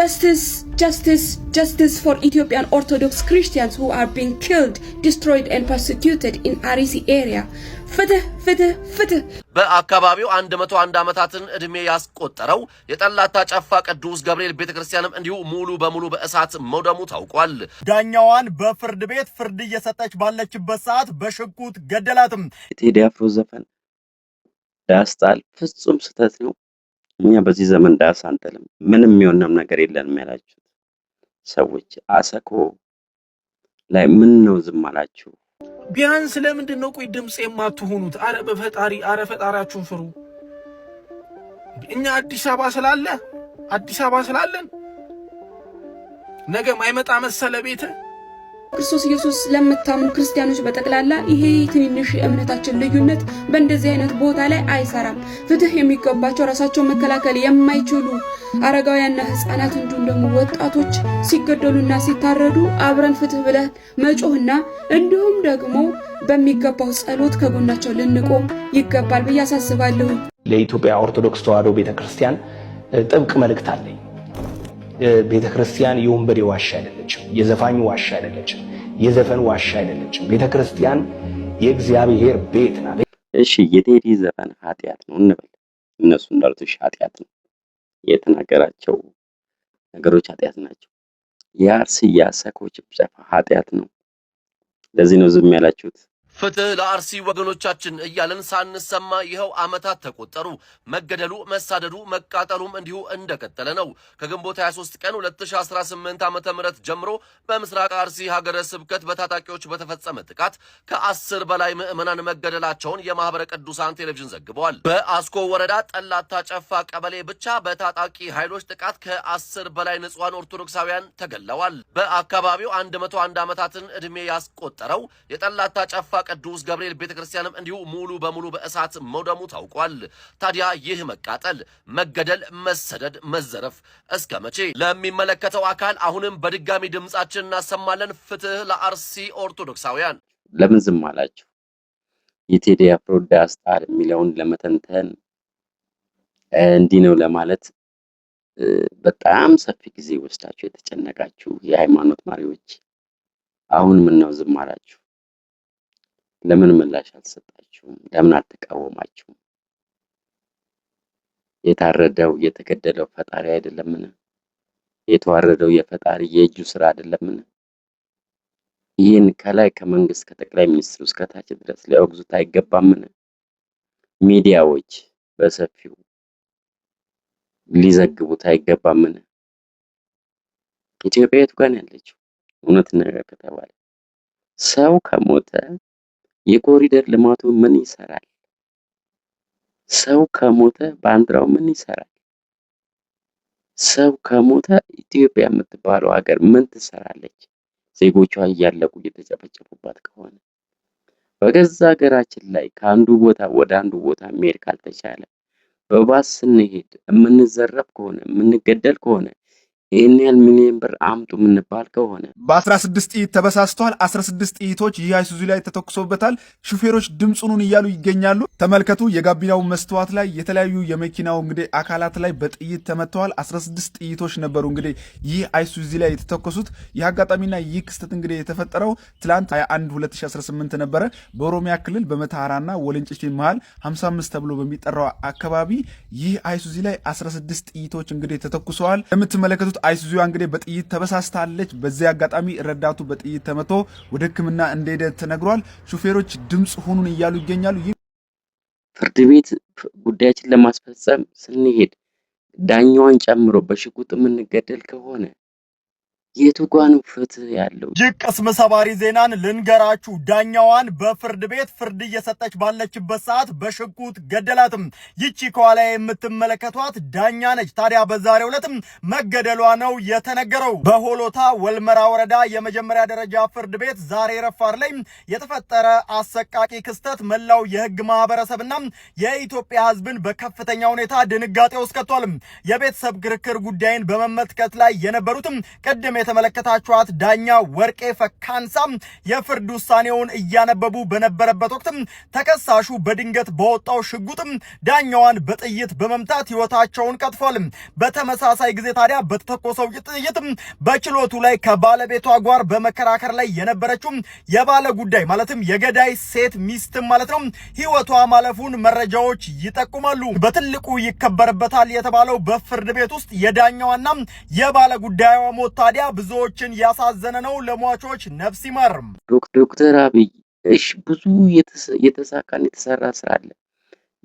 Justice for Ethiopian Orthodox Christians who are being killed, destroyed and persecuted in Arisi area. ፍትህ በአካባቢው 101 ዓመታትን እድሜ ያስቆጠረው የጠላታ ጨፋ ቅዱስ ገብርኤል ቤተክርስቲያንም እንዲሁ ሙሉ በሙሉ በእሳት መውደሙ ታውቋል። ዳኛዋን በፍርድ ቤት ፍርድ እየሰጠች ባለችበት ሰዓት በሽጉጥ ገደላትም። ቴዲ አፍሮ ዘፈን ዳስጣል ፍጹም ስህተት ነው። እኛ በዚህ ዘመን ዳስ አንጠልም፣ ምንም የሚሆንም ነገር የለንም ያላችሁ ሰዎች አሰኮ ላይ ምን ነው ዝም አላችሁ? ቢያንስ ለምንድን ነው ቆይ ድምጽ የማትሆኑት? አረ በፈጣሪ አረ ፈጣሪያችሁን ፍሩ። እኛ አዲስ አበባ ስላለን ነገ ማይመጣ መሰለ ቤተ ክርስቶስ ኢየሱስ ለምታምኑ ክርስቲያኖች በጠቅላላ ይሄ ትንንሽ እምነታችን ልዩነት በእንደዚህ አይነት ቦታ ላይ አይሰራም። ፍትህ የሚገባቸው ራሳቸው መከላከል የማይችሉ አረጋውያንና ህፃናት እንዲሁም ደግሞ ወጣቶች ሲገደሉና ሲታረዱ አብረን ፍትህ ብለን መጮህና እንዲሁም ደግሞ በሚገባው ጸሎት ከጎናቸው ልንቆም ይገባል ብዬ አሳስባለሁ። ለኢትዮጵያ ኦርቶዶክስ ተዋሕዶ ቤተክርስቲያን ጥብቅ መልእክት አለኝ። ቤተክርስቲያን የወንበዴ ዋሻ አይደለችም፣ የዘፋኙ ዋሻ አይደለችም፣ የዘፈን ዋሻ አይደለችም። ቤተክርስቲያን የእግዚአብሔር ቤት ናት። እሺ የቴዲ ዘፈን ኃጢአት ነው እንበል፣ እነሱ እንዳሉት ኃጢአት ነው፣ የተናገራቸው ነገሮች ኃጢአት ናቸው። የአርሲ ያሰኮች ጭፍጨፋ ኃጢአት ነው። ለዚህ ነው ዝም ያላችሁት። ፍትህ ለአርሲ ወገኖቻችን እያለን ሳንሰማ ይኸው ዓመታት ተቆጠሩ። መገደሉ፣ መሳደዱ፣ መቃጠሉም እንዲሁ እንደቀጠለ ነው። ከግንቦት 23 ቀን 2018 ዓ.ም ጀምሮ በምስራቅ አርሲ ሀገረ ስብከት በታጣቂዎች በተፈጸመ ጥቃት ከ10 በላይ ምዕመናን መገደላቸውን የማህበረ ቅዱሳን ቴሌቪዥን ዘግበዋል። በአስኮ ወረዳ ጠላታ ጨፋ ቀበሌ ብቻ በታጣቂ ኃይሎች ጥቃት ከ10 በላይ ንጹሃን ኦርቶዶክሳውያን ተገድለዋል። በአካባቢው 101 ዓመታትን ዕድሜ ያስቆጠረው የጠላታ ጨፋ ቅዱስ ገብርኤል ቤተክርስቲያንም እንዲሁ ሙሉ በሙሉ በእሳት መውደሙ ታውቋል። ታዲያ ይህ መቃጠል፣ መገደል፣ መሰደድ፣ መዘረፍ እስከ መቼ? ለሚመለከተው አካል አሁንም በድጋሚ ድምጻችን እናሰማለን። ፍትህ ለአርሲ ኦርቶዶክሳውያን። ለምን ዝም አላችሁ? የቴዲ አፍሮ ዳስጣል የሚለውን ለመተንተን እንዲህ ነው ለማለት በጣም ሰፊ ጊዜ ወስዳችሁ የተጨነቃችሁ የሃይማኖት መሪዎች አሁን ምን ነው ዝም አላችሁ? ለምን ምላሽ አልሰጣችሁም? ለምን አልተቃወማችሁም? የታረደው የተገደለው ፈጣሪ አይደለምን? የተዋረደው የፈጣሪ የእጁ ስራ አይደለምን? ይህን ከላይ ከመንግስት ከጠቅላይ ሚኒስትሩ እስከ ታች ድረስ ሊያወግዙት አይገባምን? ሚዲያዎች በሰፊው ሊዘግቡት አይገባምን? ኢትዮጵያ የቱ ጋር ያለችው? እውነት ነገር ከተባለ ሰው ከሞተ የኮሪደር ልማቱ ምን ይሰራል? ሰው ከሞተ ባንዲራው ምን ይሰራል? ሰው ከሞተ ኢትዮጵያ የምትባለው ሀገር ምን ትሰራለች? ዜጎቿ እያለቁ እየተጨፈጨፉባት ከሆነ በገዛ ሀገራችን ላይ ከአንዱ ቦታ ወደ አንዱ ቦታ መሄድ ካልተቻለ በባስ ስንሄድ የምንዘረፍ ከሆነ የምንገደል ከሆነ ይሄን ያህል ሚሊዮን ብር አምጡ ምንባል ከሆነ በ16 ጥይት ተበሳስተዋል። 16 ጥይቶች የአይሱዙ ላይ ተተኩሶበታል። ሹፌሮች ድምጹኑን እያሉ ይገኛሉ። ተመልከቱ። የጋቢናው መስተዋት ላይ የተለያዩ የመኪናው እንግዲህ አካላት ላይ በጥይት ተመተዋል። 16 ጥይቶች ነበሩ እንግዲህ ይህ አይሱዙ ላይ የተተኮሱት። ይህ አጋጣሚና ይህ ክስተት እንግዲህ የተፈጠረው ትላንት 21 2018 ነበረ። በኦሮሚያ ክልል በመተሃራና ወለንጭቲ መሃል 55 ተብሎ በሚጠራው አካባቢ ይህ አይሱዙ ላይ 16 ጥይቶች እንግዲህ ተተኩሰዋል። የምትመለከቱት አይሱዙ እንግዲህ በጥይት ተበሳስታለች። በዚህ አጋጣሚ ረዳቱ በጥይት ተመቶ ወደ ሕክምና እንደሄደ ተነግሯል። ሹፌሮች ድምጽ ሆኑን እያሉ ይገኛሉ። ፍርድ ቤት ጉዳያችን ለማስፈጸም ስንሄድ ዳኛዋን ጨምሮ በሽጉጥ የምንገደል ከሆነ የቱ ጋር ነው ፍትህ ያለው? ቅስም ሰባሪ ዜናን ልንገራችሁ። ዳኛዋን በፍርድ ቤት ፍርድ እየሰጠች ባለችበት ሰዓት በሽጉጥ ገደላትም። ይቺ ከኋላ የምትመለከቷት ዳኛ ነች። ታዲያ በዛሬው ዕለትም መገደሏ ነው የተነገረው። በሆሎታ ወልመራ ወረዳ የመጀመሪያ ደረጃ ፍርድ ቤት ዛሬ ረፋር ላይ የተፈጠረ አሰቃቂ ክስተት መላው የህግ ማህበረሰብና የኢትዮጵያ ህዝብን በከፍተኛ ሁኔታ ድንጋጤ ውስጥ ከቷል። የቤተሰብ ክርክር ጉዳይን በመመልከት ላይ የነበሩትም ቀደም የተመለከታችኋት ዳኛ ወርቄ ፈካንሳ የፍርድ ውሳኔውን እያነበቡ በነበረበት ወቅት ተከሳሹ በድንገት በወጣው ሽጉጥ ዳኛዋን በጥይት በመምታት ህይወታቸውን ቀጥፏል። በተመሳሳይ ጊዜ ታዲያ በተተኮሰው ጥይት በችሎቱ ላይ ከባለቤቷ ጋር በመከራከር ላይ የነበረችው የባለ ጉዳይ ማለትም የገዳይ ሴት ሚስት ማለት ነው ህይወቷ ማለፉን መረጃዎች ይጠቁማሉ። በትልቁ ይከበርበታል የተባለው በፍርድ ቤት ውስጥ የዳኛዋና የባለ ጉዳይዋ ሞት ታዲያ ብዙዎችን ያሳዘነ ነው። ለሟቾች ነፍስ ይማር። ዶክተር አብይ እሺ ብዙ የተሳካን የተሰራ ስራ አለ።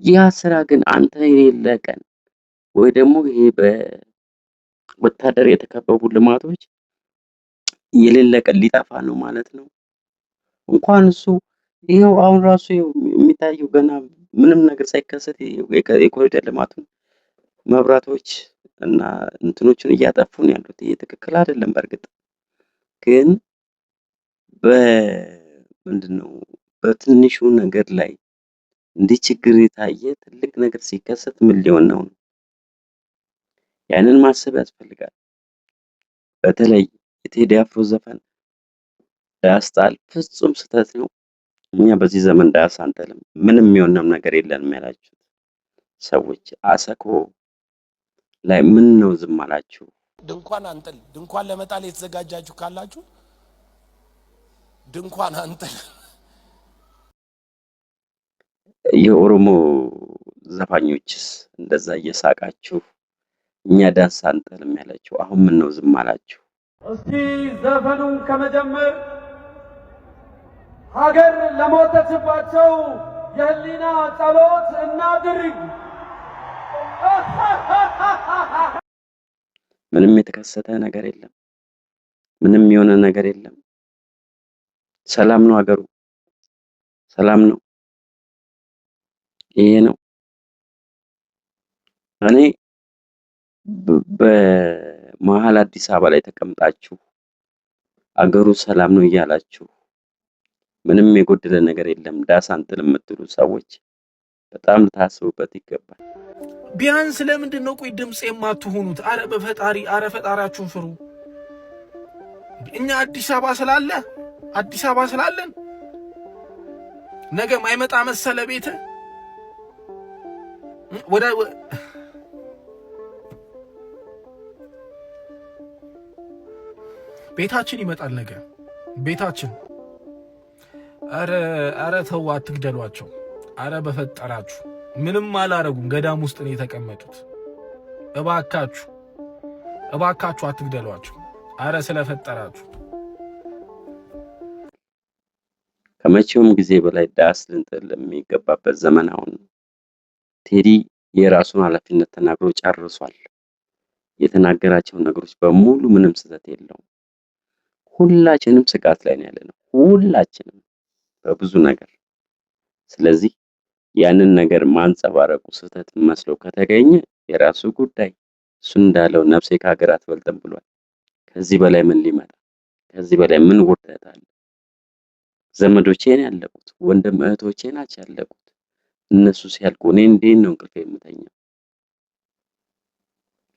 ያ ስራ ግን አንተ የሌለ ቀን ወይ ደግሞ ይሄ በወታደር የተከበቡ ልማቶች የሌለ ቀን ሊጠፋ ነው ማለት ነው። እንኳን እሱ ይሄው አሁን ራሱ የሚታየው ገና ምንም ነገር ሳይከሰት የኮሪደር ልማቱን መብራቶች እና እንትኖችን እያጠፉ ነው ያሉት። ይሄ ትክክል አይደለም። በእርግጥ ግን ምንድነው በትንሹ ነገር ላይ እንዲህ ችግር የታየ ትልቅ ነገር ሲከሰት ምን ሊሆን ነው? ያንን ማሰብ ያስፈልጋል። በተለይ የቴዲ አፍሮ ዘፈን ዳስጣል ፍጹም ስህተት ነው። እኛ በዚህ ዘመን ዳስ አንጠልም፣ ምንም የሚሆንም ነገር የለንም ያላችሁ ሰዎች አሰኮ ላይ ምን ነው ዝም አላችሁ? ድንኳን አንጥል። ድንኳን ለመጣል የተዘጋጃችሁ ካላችሁ ድንኳን አንጥል። የኦሮሞ ዘፋኞችስ እንደዛ እየሳቃችሁ እኛ ዳንስ አንጥልም ያላችሁ አሁን ምን ነው ዝም አላችሁ? እስቲ ዘፈኑን ከመጀመር ሀገር ለሞተችባቸው የህሊና ጸሎት እናድርግ። ምንም የተከሰተ ነገር የለም። ምንም የሆነ ነገር የለም። ሰላም ነው፣ ሀገሩ ሰላም ነው። ይሄ ነው። እኔ በመሀል አዲስ አበባ ላይ ተቀምጣችሁ አገሩ ሰላም ነው እያላችሁ ምንም የጎደለ ነገር የለም ዳስ አንጥል የምትሉ ሰዎች በጣም ልታስቡበት ይገባል። ቢያንስ ለምንድን ነው ቆይ ድምጽ የማትሆኑት? አረ በፈጣሪ አረ ፈጣሪያችሁን ፍሩ። እኛ አዲስ አበባ ስላለን ነገ ማይመጣ መሰለ ቤት ወደ ቤታችን ይመጣል ነገ ቤታችን። አረ ተው አትግደሏቸው። አረ በፈጠራችሁ ምንም አላረጉም። ገዳም ውስጥ ነው የተቀመጡት። እባካችሁ አትግደሏቸው። አረ ስለፈጠራችሁ። ከመቼውም ጊዜ በላይ ዳስ ልንጥል የሚገባበት ዘመን አሁን ነው። ቴዲ የራሱን ኃላፊነት ተናግሮ ጨርሷል። የተናገራቸው ነገሮች በሙሉ ምንም ስህተት የለውም። ሁላችንም ስጋት ላይ ነው ያለነው፣ ሁላችንም በብዙ ነገር። ስለዚህ ያንን ነገር ማንጸባረቁ ስህተት መስሎ ከተገኘ የራሱ ጉዳይ። እሱ እንዳለው ነፍሴ ከሀገር አትበልጥም ብሏል። ከዚህ በላይ ምን ሊመጣ? ከዚህ በላይ ምን ውርደት አለ? ዘመዶቼ ነው ያለቁት፣ ወንድም እህቶቼ ናቸው ያለቁት። እነሱ ሲያልቁ እኔ እንዴት ነው እንቅልፍ የምተኛው?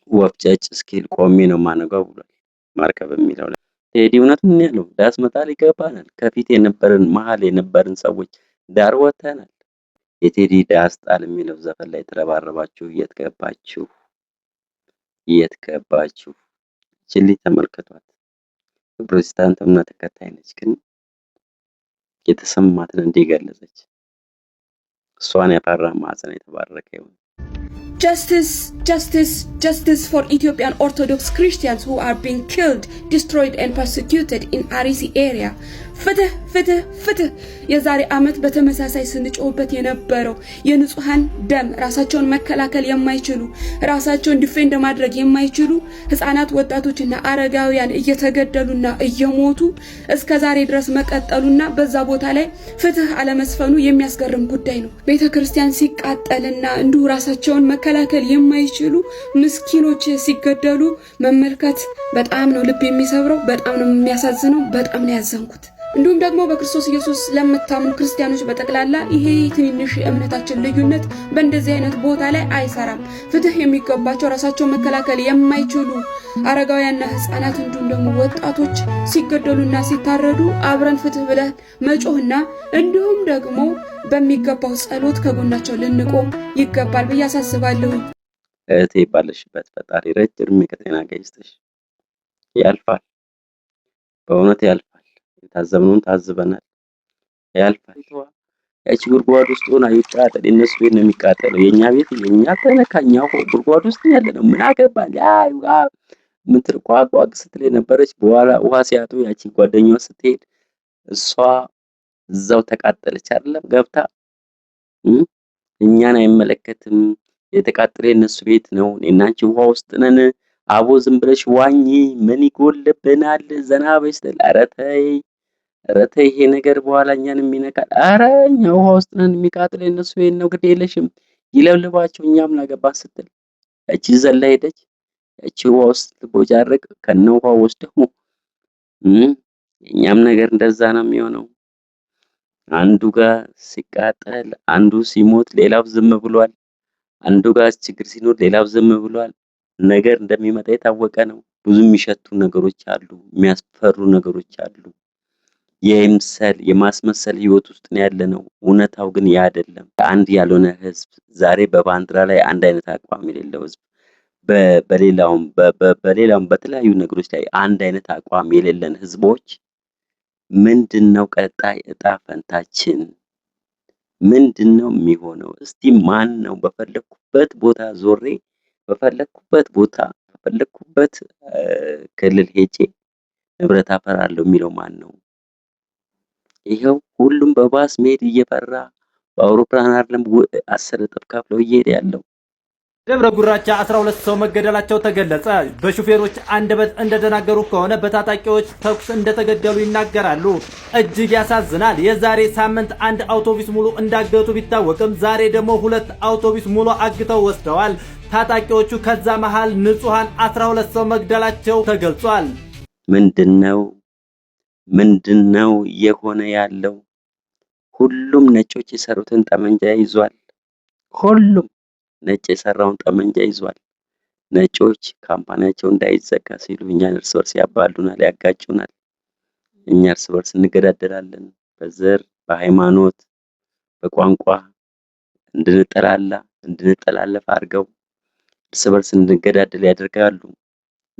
ወፍጨጭ እስኪል ቆሜ ነው ማነጋው ብሏል ማርከብ የሚለው ላይ። ቴዲ እውነቱን ነው ያለው። ዳስ መጣል ይገባናል። ከፊት መሀል የነበርን ሰዎች ዳር ወተናል። የቴዲ ዳስ ጣል የሚለው ዘፈን ላይ ተረባረባችሁ። የት ገባችሁ? ችሊ ተመልከቷት። ፕሮቴስታንት እምነት ተከታይ ነች፣ ግን የተሰማትን እንዲገለጸች እሷን ያፈራ ማዕፀን የተባረከ ይሁን። Justice for Ethiopian Orthodox Christians who are being killed, destroyed and persecuted in Arisi area. ፍትህ የዛሬ ዓመት በተመሳሳይ ስንጮህበት የነበረው የንጹሃን ደም ራሳቸውን መከላከል የማይችሉ ራሳቸውን ዲፌንድ ማድረግ የማይችሉ ህፃናት፣ ወጣቶችና አረጋውያን እየተገደሉና እየሞቱ እስከ ዛሬ ድረስ መቀጠሉና በዛ ቦታ ላይ ፍትህ አለመስፈኑ የሚያስገርም ጉዳይ ነው። ቤተክርስቲያን ሲቃጠልና እንዲሁ ራሳቸውን መከላከል የማይችሉ ምስኪኖች ሲገደሉ መመልከት በጣም ነው ልብ የሚሰብረው፣ በጣም ነው የሚያሳዝነው፣ በጣም ነው ያዘንኩት። እንዲሁም ደግሞ በክርስቶስ ኢየሱስ ለምታምኑ ክርስቲያኖች በጠቅላላ ይሄ ትንንሽ የእምነታችን ልዩነት በእንደዚህ አይነት ቦታ ላይ አይሰራም። ፍትህ የሚገባቸው ራሳቸው መከላከል የማይችሉ አረጋውያንና ህፃናት እንዲሁም ደግሞ ወጣቶች ሲገደሉና ሲታረዱ አብረን ፍትህ ብለን መጮህና እንዲሁም ደግሞ በሚገባው ጸሎት ከጎናቸው ልንቆም ይገባል ብዬ አሳስባለሁ። እህቴ ባለሽበት ፈጣሪ ረጅም ከጤና ጋር ይስጥሽ። ያልፋል፣ በእውነት ያልፋል። የታዘብነውን ታዝበናል። ያልፋል። ያቺ ጉድጓድ ውስጥ ሆና ይቃጠል፣ የእነሱ ቤት ነው የሚቃጠለው። የኛ ቤት የኛ ተነካኛው ጉድጓድ ውስጥ ያለ ነው። ምን አገባን? ያ ምትር ቋቋቅ ስትል የነበረች በኋላ ውሃ ሲያጡ ያቺ ጓደኛዋ ስትሄድ እሷ እዛው ተቃጠለች አይደለም ገብታ። እኛን አይመለከትም። የተቃጠለ የእነሱ ቤት ነው። እኔና አንቺ ውሃ ውስጥ ነን። አቦ ዝም ብለሽ ዋኚ፣ ምን ይጎልብናል? ዘና በይ ስትል ኧረ ተይ ይሄ ነገር በኋላ እኛንም ይነካል። ኧረ እኛ ውሃ ውስጥ ነን፣ የሚቃጥል የእነሱ ቤት ነው፣ ግድ የለሽም ይለብልባቸው፣ እኛም ላገባን ስትል ያቺ ዘላ ሄደች። ያቺ ውሃ ውስጥ ልቦጫረቅ ከነ ውሃ ወስደው የእኛም ነገር እንደዛ ነው የሚሆነው። አንዱ ጋር ሲቃጠል አንዱ ሲሞት ሌላው ዝም ብሏል። አንዱ ጋር ችግር ሲኖር ሌላው ዝም ብሏል። ነገር እንደሚመጣ የታወቀ ነው። ብዙ የሚሸቱ ነገሮች አሉ፣ የሚያስፈሩ ነገሮች አሉ። የማስመሰል ህይወት ውስጥ ነው ያለነው። እውነታው ግን ያ አይደለም። አንድ ያልሆነ ህዝብ ዛሬ በባንዲራ ላይ አንድ አይነት አቋም የሌለው ህዝብ በሌላውም በተለያዩ ነገሮች ላይ አንድ አይነት አቋም የሌለን ህዝቦች ምንድነው ቀጣይ እጣ ፈንታችን? ምንድነው የሚሆነው? እስቲ ማን ነው በፈለኩበት ቦታ ዞሬ በፈለኩበት ቦታ በፈለኩበት ክልል ሄጄ ንብረት አፈራለሁ የሚለው ማን ነው? ይሄው ሁሉም በባስ መሄድ እየፈራ በአውሮፕላን አይደለም 10 እጥፍ ከፍለው እየሄደ ያለው። ደብረ ጉራቻ 12 ሰው መገደላቸው ተገለጸ። በሹፌሮች አንደበት እንደተናገሩ ከሆነ በታጣቂዎች ተኩስ እንደተገደሉ ይናገራሉ። እጅግ ያሳዝናል። የዛሬ ሳምንት አንድ አውቶቡስ ሙሉ እንዳገቱ ቢታወቅም ዛሬ ደግሞ 2 አውቶቡስ ሙሉ አግተው ወስደዋል ታጣቂዎቹ። ከዛ መሃል ንጹሃን 12 ሰው መግደላቸው ተገልጿል። ምንድነው የሆነ ያለው? ሁሉም ነጮች የሰሩትን ጠመንጃ ይዟል። ሁሉም ነጭ የሰራውን ጠመንጃ ይዟል። ነጮች ካምፓኒያቸው እንዳይዘጋ ሲሉ እኛን እርስ በርስ ያባሉናል፣ ያጋጩናል። እኛ እርስ በርስ እንገዳደላለን። በዘር፣ በሃይማኖት፣ በቋንቋ እንድንጠላለፍ አድርገው እርስ በርስ እንድንገዳደል ያደርጋሉ።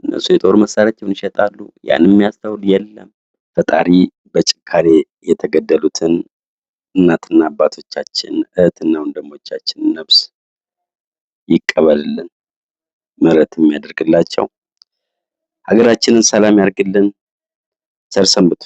እነሱ የጦር መሳሪያቸውን ይሸጣሉ። ያን የሚያስተውል የለም። ፈጣሪ በጭካኔ የተገደሉትን እናትና አባቶቻችን እህትና ወንድሞቻችን ነፍስ ይቀበልልን፣ ምሕረትም ያደርግላቸው፣ ሀገራችንን ሰላም ያርግልን። ቸር ሰንብቱ።